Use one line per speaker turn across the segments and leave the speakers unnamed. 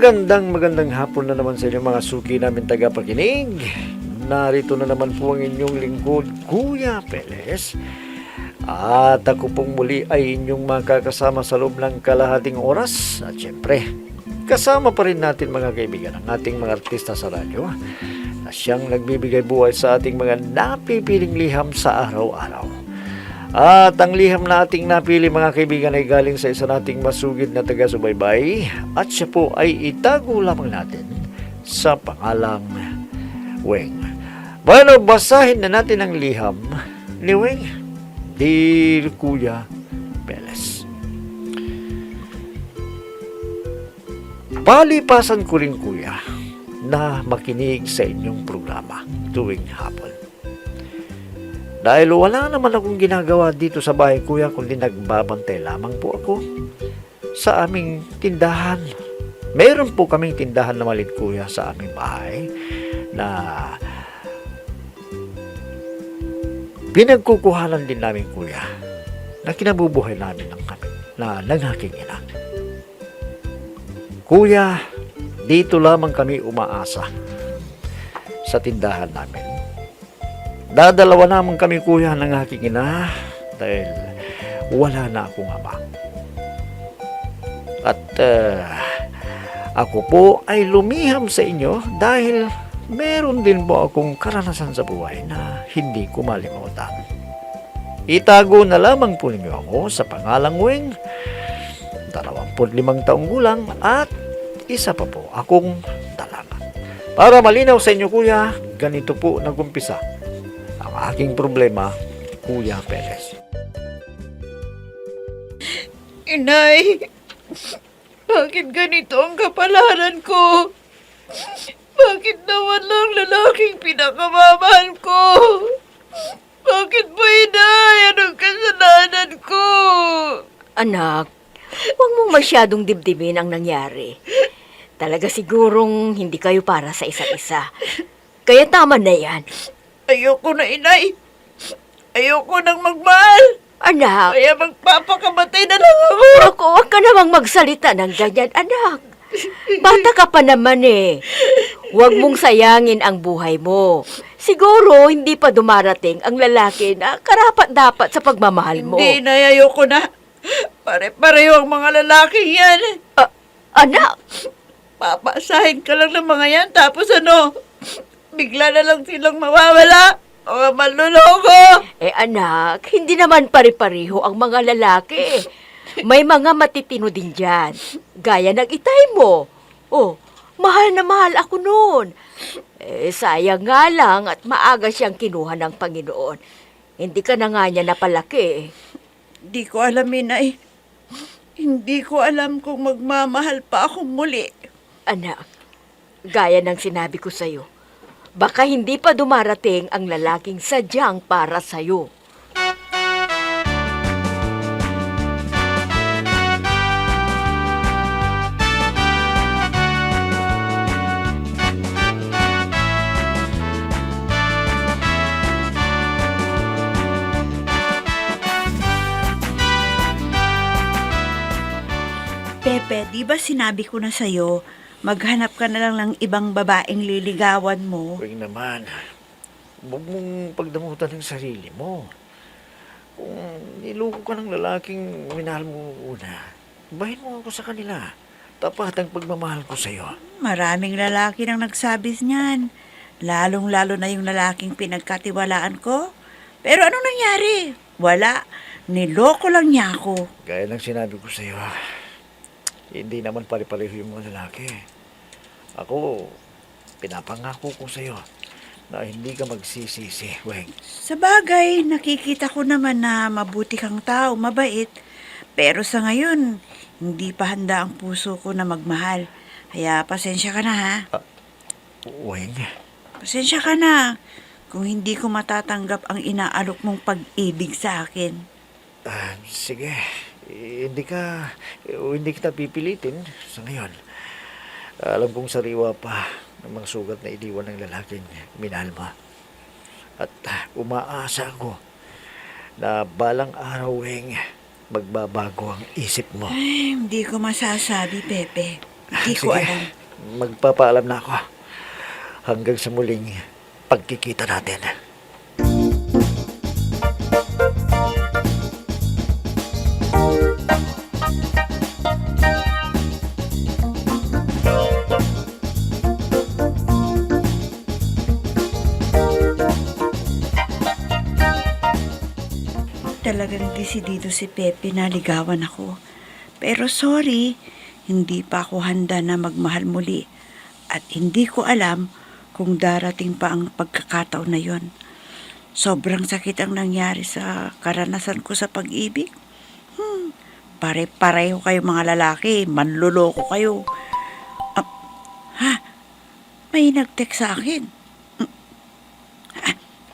Magandang hapon na naman sa inyo mga suki namin tagapakinig. Narito na naman po ang inyong lingkod, Kuya Peles. At ako pong muli ay inyong makakasama sa loob ng kalahating oras. At syempre, kasama pa rin natin mga kaibigan ang ating mga artista sa radyo na siyang nagbibigay buhay sa ating mga napipiling liham sa araw-araw. At ang liham na ating napili mga kaibigan ay galing sa isa nating masugid na taga-subaybay at siya po ay itago lamang natin sa pangalang Weng. Bueno, basahin na natin ang liham ni Weng. Dear Kuya Peles, palipasan ko rin kuya na makinig sa inyong programa tuwing hapon. Dahil wala naman akong ginagawa dito sa bahay kuya kundi nagbabantay lamang po ako sa aming tindahan. Meron po kaming tindahan na maliit kuya sa aming bahay na pinagkukuhanan din namin kuya na kinabubuhay namin ng aking ina. Kuya, dito lamang kami umaasa sa tindahan namin. Dadalawa naman kami kuya ng aking ina dahil wala na akong ama. At ako po ay lumiham sa inyo dahil meron din po akong karanasan sa buhay na hindi ko malimutan. Itago na lamang po ninyo ako sa pangalang Weng, 25 taong gulang at isa pa po akong dalaga. Para malinaw sa inyo kuya, ganito po nagumpisa ang aking problema, Kuya Peles.
Inay, bakit ganito ang kapalaran ko? Bakit nawalang lalaking pinakamamahal ko? Bakit po, Inay? Anong kasalanan ko?
Anak, huwag mong masyadong dibdibin ang nangyari. Talaga sigurong hindi kayo para sa isa't isa. Kaya tama na yan.
Ayoko na, Inay. Ayoko nang magmahal.
Anak,
Kaya magpapakamatay na lang ako.
ako, huwag ka namang magsalita ng ganyan, anak. Bata ka pa naman eh. Huwag mong sayangin ang buhay mo. Siguro hindi pa dumarating ang lalaki na karapat-dapat sa pagmamahal mo.
Hindi, Inay. Ayoko na. Pare-pareho ang mga lalaki yan.
Anak,
Papasahin ka lang ng mga yan. Tapos bigla na lang silang mawawala. O manluloko.
anak, hindi naman pare-pareho ang mga lalaki. May mga matitino din dyan. Gaya ng itay mo. Oh, mahal na mahal ako noon. Sayang nga lang at maaga siyang kinuha ng Panginoon. Hindi ka na nga niya napalaki.
Hindi ko alam, Inay. Hindi ko alam kung magmamahal pa ako muli.
Anak, gaya ng sinabi ko sa'yo, baka hindi pa dumarating ang lalaking sadyang para sa'yo.
Pepe, di ba sinabi ko na sa'yo, maghanap ka na lang ng ibang babaeng liligawan mo?
Weng naman, huwag mong pagdamutan ng sarili mo. Kung niloko ka ng lalaking minahal mo una, bahin mo ako sa kanila. Tapat ang pagmamahal ko sa'yo.
Maraming lalaki nang nagsabi niyan. Lalong-lalo na yung lalaking pinagkatiwalaan ko. Pero ano nangyari? Wala. Niloko lang niya ako.
Gaya ng sinabi ko sa'yo, hindi naman pare-pareho yung mga lalaki. Ako, pinapangako ko sa'yo na hindi ka magsisisi, Weng.
Sa bagay, nakikita ko naman na mabuti kang tao, mabait. Pero sa ngayon, hindi pa handa ang puso ko na magmahal. Kaya pasensya ka na ha.
Weng,
Pasensya ka na kung hindi ko matatanggap ang inaalok mong pag-ibig sa akin.
sige, hindi kita pipilitin sa ngayon. Alam kong sariwa pa ng mga sugat na iniwan ng lalaking minahal mo. At umaasa ako na balang araw, Weng, magbabago ang isip mo.
Ay, hindi ko masasabi, Pepe. Hindi ko
Sige,
alam.
magpapaalam na ako. Hanggang sa muling pagkikita natin.
Talagang desidido si Pepe na ligawan ako. Pero sorry, hindi pa ako handa na magmahal muli. At hindi ko alam kung darating pa ang pagkakataon na yon. Sobrang sakit ang nangyari sa karanasan ko sa pag-ibig. Pare-pareho kayo mga lalaki, manluloko kayo. Ah, ha? May nag-text sa akin.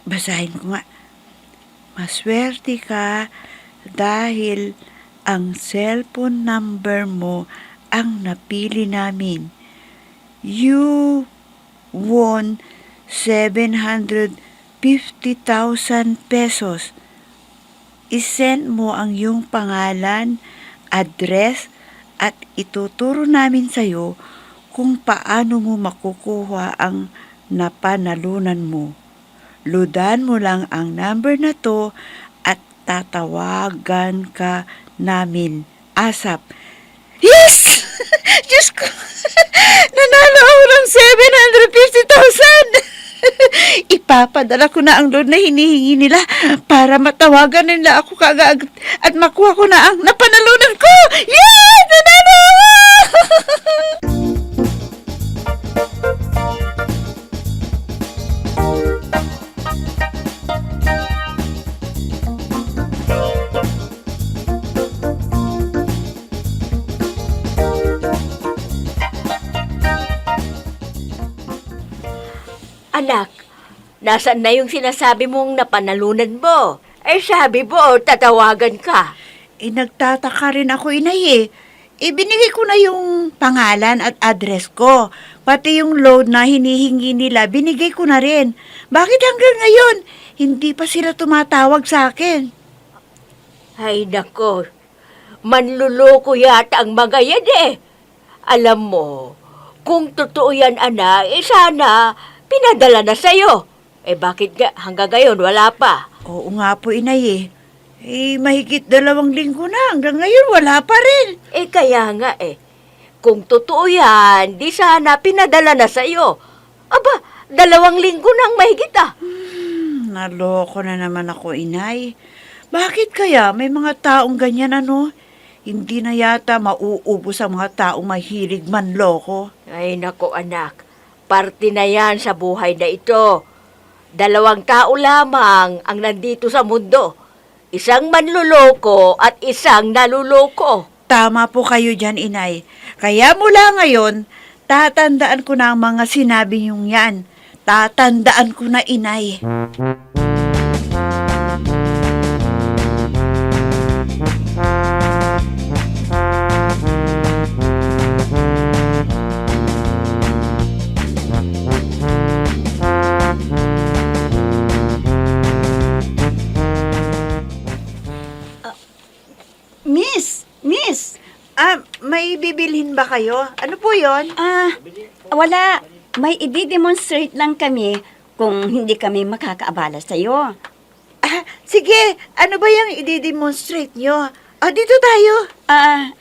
Basahin ko nga. Maswerte ka dahil ang cellphone number mo ang napili namin. You won 750,000 pesos. I-send mo ang iyong pangalan, address, at ituturo namin sa'yo kung paano mo makukuha ang napanalunan mo. Ludan mo lang ang number na to at tatawagan ka namin. ASAP. Yes! Diyos ko! Nanalo ako ng 750,000! Ipapadala ko na ang loan na hinihingi nila para matawagan nila ako kaagad at makuha ko na ang napanalunan ko! Yes! Nanalo ako!
Anak, nasaan na yung sinasabi mong napanalunan mo? Eh sabi mo, tatawagan ka.
Nagtataka rin ako, inay eh. Ibinigay ko na yung pangalan at address ko. Pati yung loan na hinihingi nila, binigay ko na rin. Bakit hanggang ngayon, hindi pa sila tumatawag sa akin?
Ay nako, manluloko yata ang mga yan eh. Alam mo, kung totoo yan anak, sana pinadala na sa'yo. Eh bakit hanggang ngayon wala pa?
Oo nga po, inay eh. Mahigit 2 linggo na. Hanggang ngayon, wala pa rin.
Eh kaya nga eh, kung totoo yan, di sana pinadala na sa'yo. Aba, 2 linggo nang mahigit ah.
Naloko na naman ako, inay. Bakit kaya may mga taong ganyan ano? Hindi na yata mauubos ang mga taong mahilig manloko.
Ay nako anak, parte na yan sa buhay na ito. 2 tao lamang ang nandito sa mundo. Isang manluloko at isang naluloko.
Tama po kayo dyan, inay. Kaya mula ngayon, tatandaan ko na ang mga sinabi niyong yan. Tatandaan ko na, inay. Miss, may bibilhin ba kayo? Ano po yon?
Wala. May i-demonstrate lang kami kung hindi kami makakaabala sa'yo.
Sige, ano ba yung i-demonstrate nyo? Dito tayo.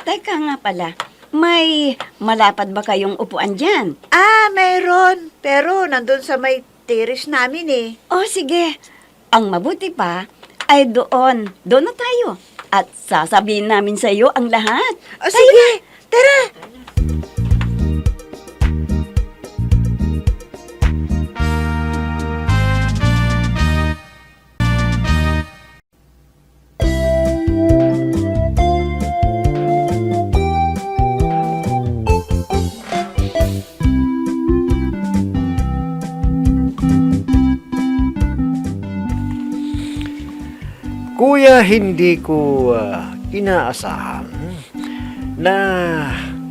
Teka nga pala. May malapad ba kayong upuan dyan?
Meron. Pero nandun sa may terrace namin eh.
Sige. Ang mabuti pa ay doon. Doon na tayo. At sasabihin namin sa'yo ang lahat.
Sige, tara.
Kuya, hindi ko inaasahan na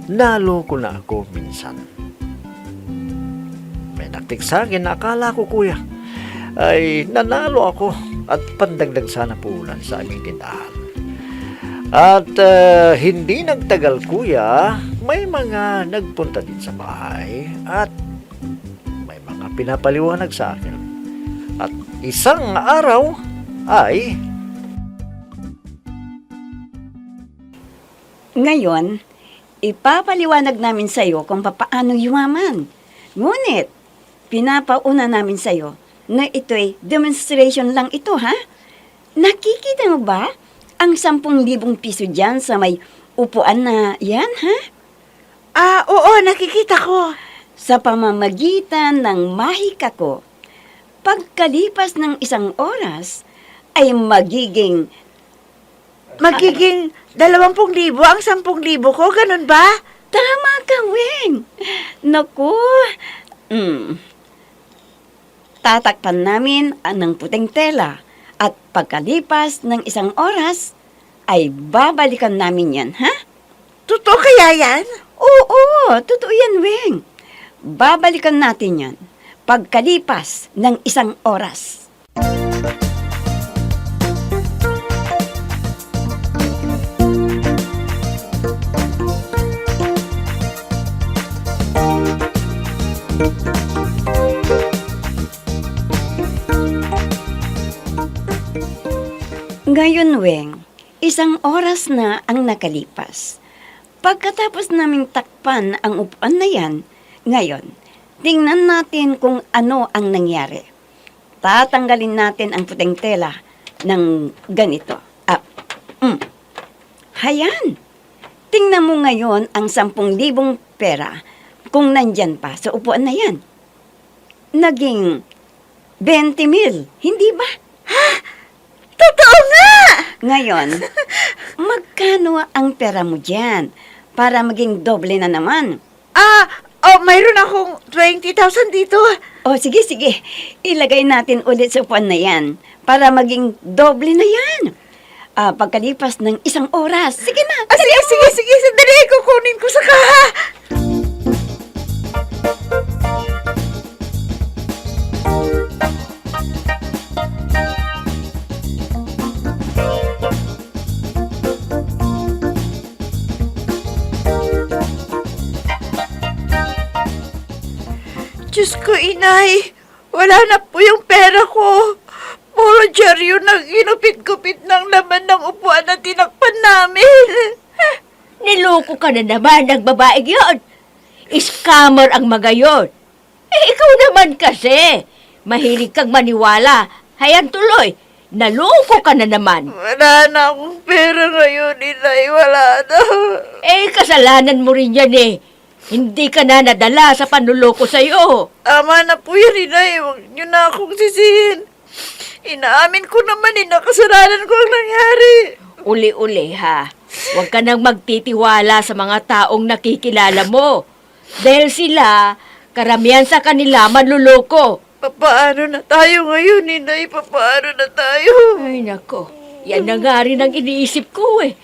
naloko na ako minsan. May nagtik sa akin na akala ko, kuya, ay nanalo ako at pandagdag sana puhunan sa aming tindahan. At hindi nagtagal, kuya, may mga nagpunta din sa bahay at may mga pinapaliwanag sa akin. At isang araw ay
Ngayon, ipapaliwanag namin sa iyo kung paano yumaman. Ngunit, pinapauna namin sa iyo na ito'y demonstration lang ito, ha? Nakikita mo ba ang 10,000 piso dyan sa may upuan na yan, ha?
Oo, nakikita ko.
Sa pamamagitan ng mahika ko, pagkalipas ng 1 oras, ay magiging
20,000 ang 10,000 ko, ganun ba?
tama ka, Weng. Naku, tatakpan namin ng puting tela at pagkalipas ng 1 oras, ay babalikan namin yan, ha?
Totoo kaya yan?
Oo, totoo yan, Weng. Babalikan natin yan pagkalipas ng 1 oras. Ngayon, Weng, 1 oras na ang nakalipas. Pagkatapos naming takpan ang upuan na yan, ngayon, tingnan natin kung ano ang nangyari. Tatanggalin natin ang puting tela ng ganito. Hayan! Tingnan mo ngayon ang 10,000 pera kung nandyan pa sa upuan na yan. Naging 20,000, hindi ba?
Totoo nga!
Ngayon, magkano ang pera mo dyan para maging doble na naman?
Mayroon akong 20,000 dito.
Sige. Ilagay natin ulit sa upuan na yan para maging doble na yan. Pagkalipas ng 1 oras. Sige na.
Sige, sandali, kukunin ko sa kaha. Diyos ko, inay. Wala na po yung pera ko. Puro dyaryo nang inupit-gupit ng laman ng upuan na tinakpan namin.
Niloko ka na naman ng babaeng yon. Scammer ang mga yon. Ikaw naman kasi. Mahilig kang maniwala. Hayan tuloy. Naloko ka na naman.
Wala na akong pera ngayon, inay. Wala na.
Kasalanan mo rin yan eh. Hindi ka na nadala sa panluloko sa'yo.
Tama na po yan, inay. Huwag niyo na akong sisihin. Inaamin ko naman, nakasalanan ko ang nangyari.
Uli-uli ha. Huwag ka nang magtitiwala sa mga taong nakikilala mo. Dahil sila, karamihan sa kanila manluloko.
Papaano na tayo ngayon, inay? Papaano na tayo?
Ay nako, yan na nga rin ang iniisip ko eh.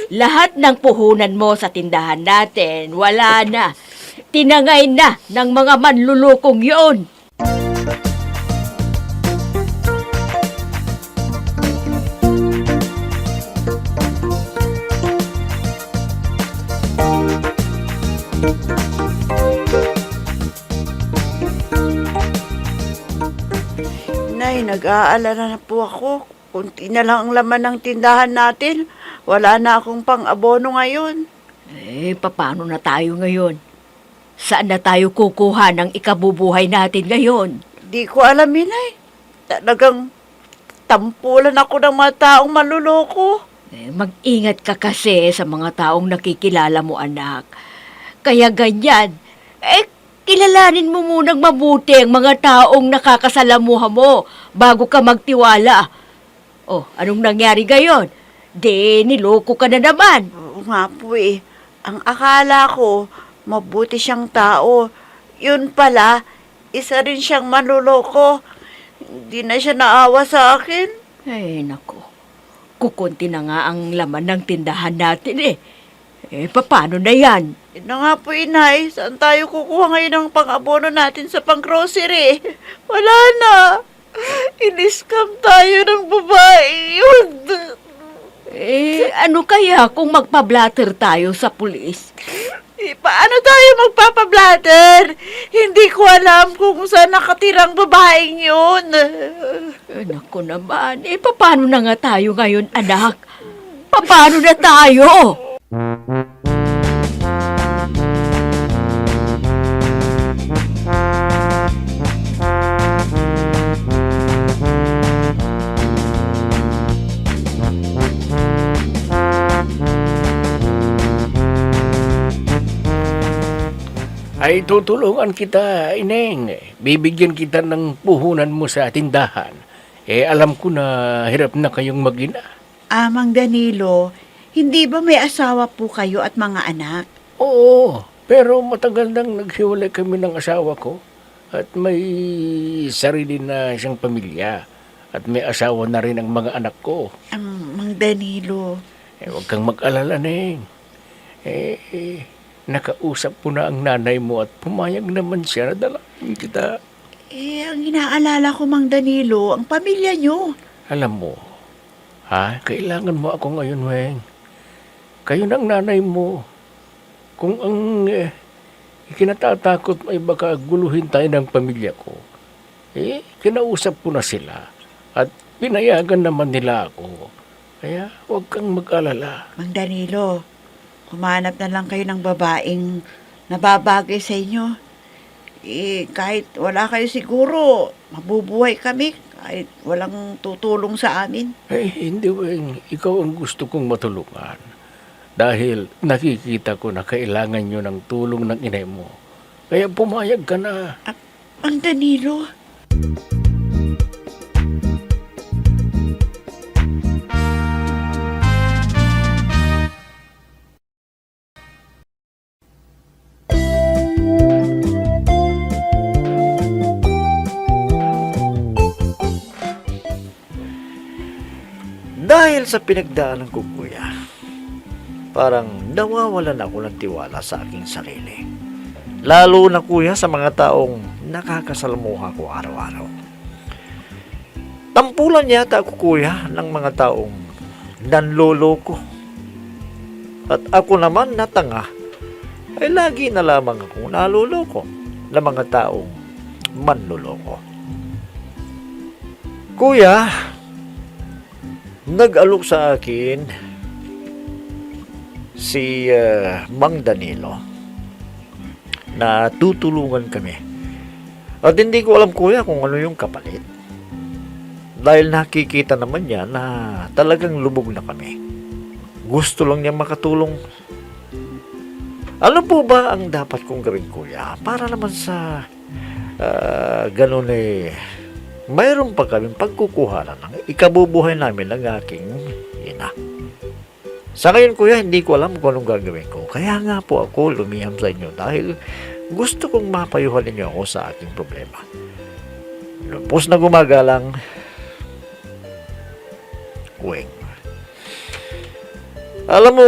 Lahat ng puhunan mo sa tindahan natin, wala na. Tinangay na ng mga manlulukong yon.
Nay, nag-aalala na po ako. Kunti na lang ang laman ng tindahan natin. Wala na akong pang-abono ngayon.
Paano na tayo ngayon? Saan na tayo kukuha ng ikabubuhay natin ngayon?
Di ko alam, inay. Talagang tampulan ako ng mga taong maluloko.
Mag-ingat ka kasi sa mga taong nakikilala mo, anak. Kaya ganyan. Kilalanin mo munang mabuti ang mga taong nakakasalamuha mo bago ka magtiwala. Anong nangyari gayon? Niloko ka na naman.
Oo nga po eh. Ang akala ko, mabuti siyang tao. Yun pala, isa rin siyang manluloko. Hindi na siya naawa sa akin.
Ay, nako. Kukunti na nga ang laman ng tindahan natin eh. Paano na yan?
Yun na nga po, inay. Saan tayo kukuha ngayon ng pang-abono natin sa pang-grocery? Wala na. In-scam tayo ng babae yun.
Ano kaya kung magpa-blatter tayo sa pulis?
Paano tayo magpapabladder? Hindi ko alam kung saan nakatirang babaeng yun.
Naku naman, paano na nga tayo ngayon, anak? Paano na tayo?
Ay tutulungan kita, Ineng. Bibigyan kita ng puhunan mo sa tindahan. Alam ko na hirap na kayong mag-ina.
Mang Danilo, hindi ba may asawa po kayo at mga anak?
Oo, pero matagal nang naghiwalay kami ng asawa ko. At may sarili na siyang pamilya. At may asawa na rin ang mga anak ko.
Mang Danilo,
Huwag kang mag-alala, Neng. Nakausap ko na ang nanay mo at pumayag naman siya na dalawin kita.
ang inaalala ko, Mang Danilo, ang pamilya nyo.
Alam mo, kailangan mo ako ngayon, Weng. Kayo ng nanay mo. Kung ang ikinatatakot ay baka guluhin tayo ng pamilya ko, kinausap ko na sila at pinayagan naman nila ako. Kaya huwag kang mag-alala.
Mang Danilo, kumanap na lang kayo ng babaeng nababagay sa inyo. Kahit wala kayo siguro, mabubuhay kami kahit walang tutulong sa amin.
Hindi, Weng. Ikaw ang gusto kong matulungan. Dahil nakikita ko na kailangan nyo ng tulong ng inay mo. Kaya pumayag ka na.
Mang Danilo,
Dahil sa pinagdaanan ko, kuya, parang nawawalan ako ng tiwala sa aking sarili. Lalo na, kuya, sa mga taong nakakasalamuha ko araw-araw. Tampulan yata ako, kuya, ng mga taong nanloloko. At ako naman na tanga, ay lagi na lamang akong naloloko ng mga taong manloloko. Kuya, nag-alok sa akin si Mang Danilo na tutulungan kami. At hindi ko alam, kuya, kung ano yung kapalit. Dahil nakikita naman niya na talagang lubog na kami. Gusto lang niya makatulong. Ano po ba ang dapat kong gawin, kuya? Para naman sa ganun mayroon pa kaming pagkukuhanan ng ikabubuhay namin ng aking ina. Sa ngayon, kuya, hindi ko alam kung anong gagawin ko. Kaya nga po ako lumiham sa inyo dahil gusto kong mapayuhan ninyo ako sa aking problema. Lupos na gumagalang, Weng. Alam mo,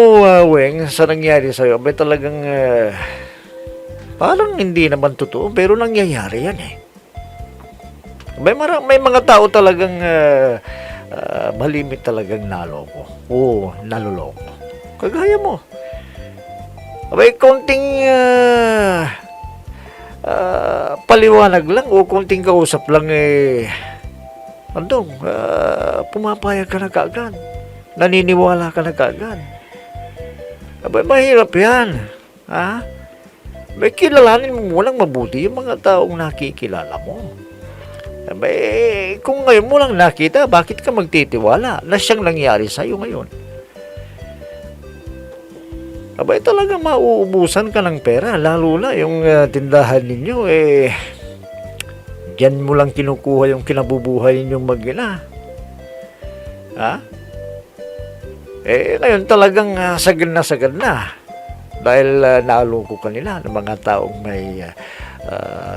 Weng, sa nangyari sa'yo, may talagang parang hindi naman totoo, pero nangyayari yan eh. May mga tao talagang malimit talagang naloko. Oo, naloloko. Kagaya mo. May konting paliwanag lang o konting kausap lang pumapayag ka na kaagad. Naniniwala ka na kaagad. Abay, mahirap yan. Ha? May kilalanin mo munang mabuti yung mga taong nakikilala mo. Abay, kung ngayon mo lang nakita, bakit ka magtitiwala na siyang nangyari sa'yo ngayon? Abay, talaga mauubusan ka ng pera, lalo na yung tindahan ninyo, diyan mo lang kinukuha yung kinabubuhay ninyong mag-ina. Ha? Ngayon talagang sagad na. Dahil naaloko ka nila ng mga taong may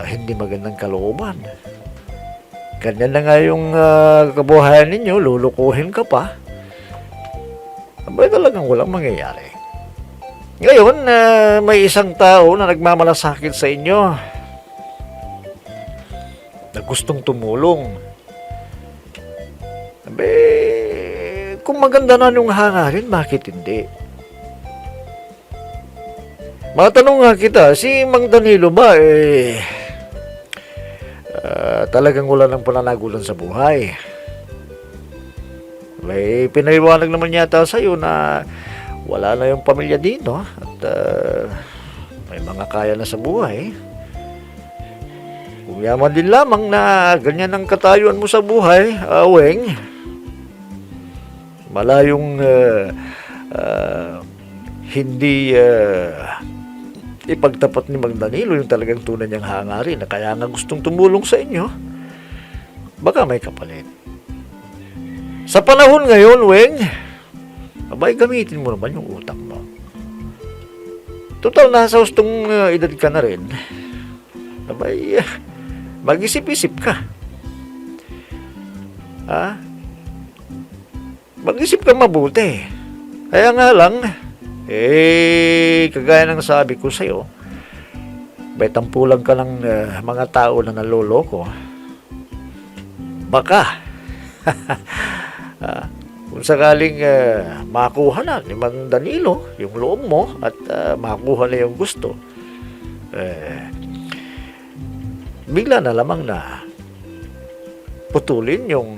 hindi magandang kalooban. Ganyan na nga yung kabuhayan ninyo, lulukuhin ka pa. Abay, talagang walang mangyayari. Ngayon, may isang tao na nagmamalasakit sa inyo na gustong tumulong. Abay, kung maganda na yung hangarin, bakit hindi? Matanong nga kita, si Mang Danilo ba talagang wala ng pananagulan sa buhay? May pinaliwanag naman yata sa'yo na wala na yung pamilya dito at may mga kaya na sa buhay. Kung yaman din lamang na ganyan ang katayuan mo sa buhay, Weng, malayong hindi ipagtapat ni Mang Danilo yung talagang tunay niyang hangarin na kaya nga gustong tumulong sa inyo. Baka may kapalit. Sa panahon ngayon, Weng, abay, gamitin mo naman yung utak mo. Total, nasa hustong edad ka na rin. Abay, mag-isip-isip ka. Ha? Mag-isip ka mabuti. Kaya nga lang, kagaya ng sabi ko sa'yo, may tampulan ka ng mga tao na naloloko. Baka, kung sakaling makuha na ni Mang Danilo yung loob mo at makuha na yung gusto, bigla na lamang na putulin yung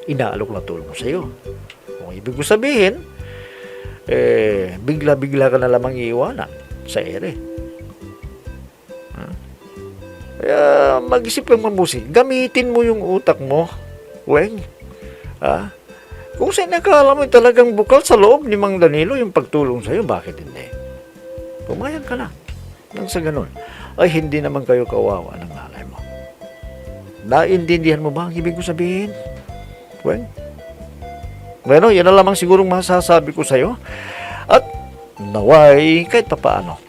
inaalok na tulong sa iyo. Kung ibig ko sabihin, bigla-bigla ka na lamang iiwanan sa ere. Kaya mag-isip kang mabuti. Gamitin mo yung utak mo, Weng. Kung saan nakala mo talagang bukal sa loob ni Mang Danilo yung pagtulong sa iyo, bakit hindi? Pumayag ka na. Nang sa ganun, ay hindi naman kayo kawawa ng nanay mo. Naintindihan mo ba ang ibig ko sabihin? Weng? Bueno, yan na lamang sigurong masasabi ko sa iyo. At naway, kahit papaano,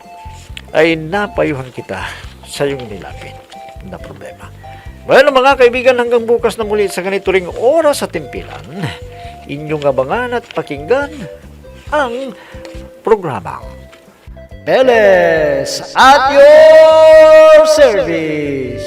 ay napayuhan kita sa iyong nilapit na problema. Bueno, mga kaibigan, hanggang bukas na muli sa ganito ring oras sa timpilan, inyong abangan at pakinggan ang programang Peles at your service.